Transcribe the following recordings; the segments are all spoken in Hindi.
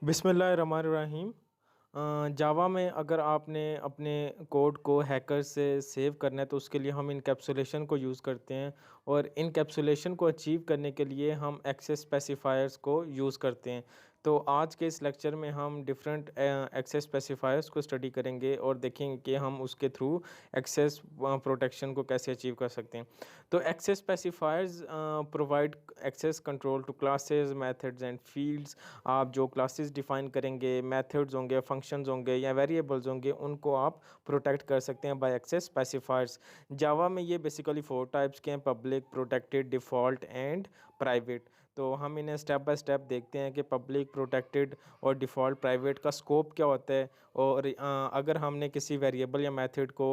बिस्मिल्लाहिर्रहमानिर्रहीम। जावा में अगर आपने अपने कोड को हैकर से सेव करना है तो उसके लिए हम इनकैप्सुलेशन को यूज़ करते हैं और इनकैप्सुलेशन को अचीव करने के लिए हम एक्सेस स्पेसिफायर्स को यूज़ करते हैं। तो आज के इस लेक्चर में हम डिफरेंट एक्सेस स्पेसिफायर्स को स्टडी करेंगे और देखेंगे कि हम उसके थ्रू एक्सेस प्रोटेक्शन को कैसे अचीव कर सकते हैं। तो access specifiers provide access control to classes, methods and fields. आप जो क्लासेस डिफाइन करेंगे, मेथड्स होंगे, फंक्शंस होंगे या वेरिएबल्स होंगे, उनको आप प्रोटेक्ट कर सकते हैं बाय एक्सेस स्पेसिफायर्स। जावा में ये बेसिकली 4 टाइप्स के हैं: public, protected, default and private. तो हम इन्हें स्टेप बाय स्टेप देखते हैं कि पब्लिक, प्रोटेक्टेड और डिफ़ॉल्ट प्राइवेट का स्कोप क्या होता है, और अगर हमने किसी वेरिएबल या मेथड को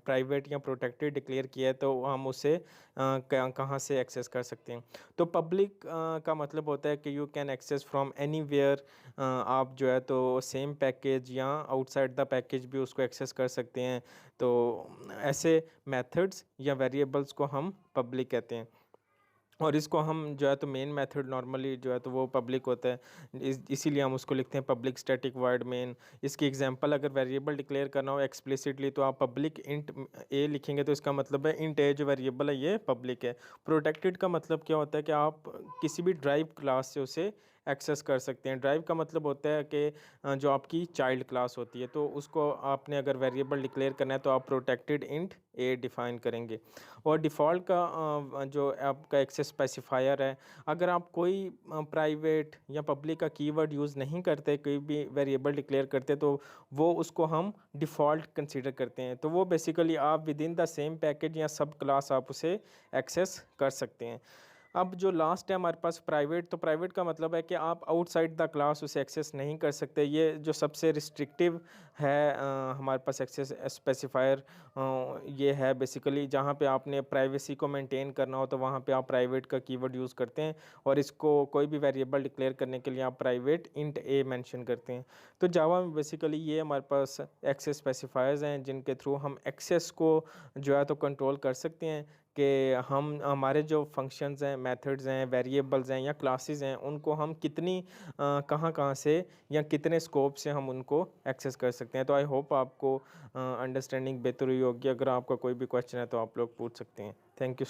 प्राइवेट या प्रोटेक्टेड डिक्लेयर किया है तो हम उसे कहाँ से एक्सेस कर सकते हैं। तो पब्लिक का मतलब होता है कि you can access from anywhere. आप जो है तो सेम पैकेज या आउटसाइड द पैकेज भी उसको एक्सेस कर सकते हैं। तो ऐसे मेथड्स या वेरिएबल्स को हम पब्लिक कहते हैं, और इसको हम जो है तो मेन मेथड नॉर्मली जो है तो वो पब्लिक होता है, इसीलिए हम उसको लिखते हैं पब्लिक स्टैटिक वॉइड मेन। इसकी एग्जांपल अगर वेरिएबल डिक्लेयर करना हो एक्सप्लिसिटली तो आप पब्लिक इंट ए लिखेंगे, तो इसका मतलब है इंट ए जो वेरिएबल है ये पब्लिक है। प्रोटेक्टेड का मतलब क्या होता है कि आप किसी भी ड्राइव क्लास से उसे एक्सेस कर सकते हैं। ड्राइव का मतलब होता है कि जो आपकी चाइल्ड क्लास होती है, तो उसको आपने अगर वेरिएबल डिक्लेयर करना है तो आप प्रोटेक्टेड इंट ए डिफाइन करेंगे। और डिफ़ॉल्ट का जो आपका एक्सेस स्पेसिफायर है, अगर आप कोई प्राइवेट या पब्लिक का कीवर्ड यूज़ नहीं करते, कोई भी वेरिएबल डिक्लेयर करते, तो वो उसको हम डिफ़ॉल्ट कंसीडर करते हैं। तो वो बेसिकली आप with in the same package या सब क्लास आप उसे एक्सेस कर सकते हैं। अब जो लास्ट है हमारे पास प्राइवेट, तो प्राइवेट का मतलब है कि आप आउटसाइड द क्लास उसे एक्सेस नहीं कर सकते। ये जो सबसे रिस्ट्रिक्टिव है हमारे पास एक्सेस स्पेसिफायर ये है बेसिकली, जहाँ पे आपने प्राइवेसी को मेंटेन करना हो तो वहाँ पे आप प्राइवेट का कीवर्ड यूज़ करते हैं, और इसको कोई भी वेरिएबल डिक्लेयर करने के लिए आप प्राइवेट इंट ए मेंशन करते हैं। तो जावा में बेसिकली ये हमारे पास एक्सेस स्पेसिफायर्स हैं जिनके थ्रू हम एक्सेस को जो है तो कंट्रोल कर सकते हैं कि हम हमारे जो फंक्शंस हैं, मेथड्स हैं, वेरिएबल्स हैं या क्लासेस हैं, उनको हम कितनी कहाँ कहाँ से या कितने स्कोप से हम उनको एक्सेस कर सकते हैं। तो आई होप आपको अंडरस्टैंडिंग बेहतर हुई होगी। अगर आपका कोई भी क्वेश्चन है तो आप लोग पूछ सकते हैं। Thank you.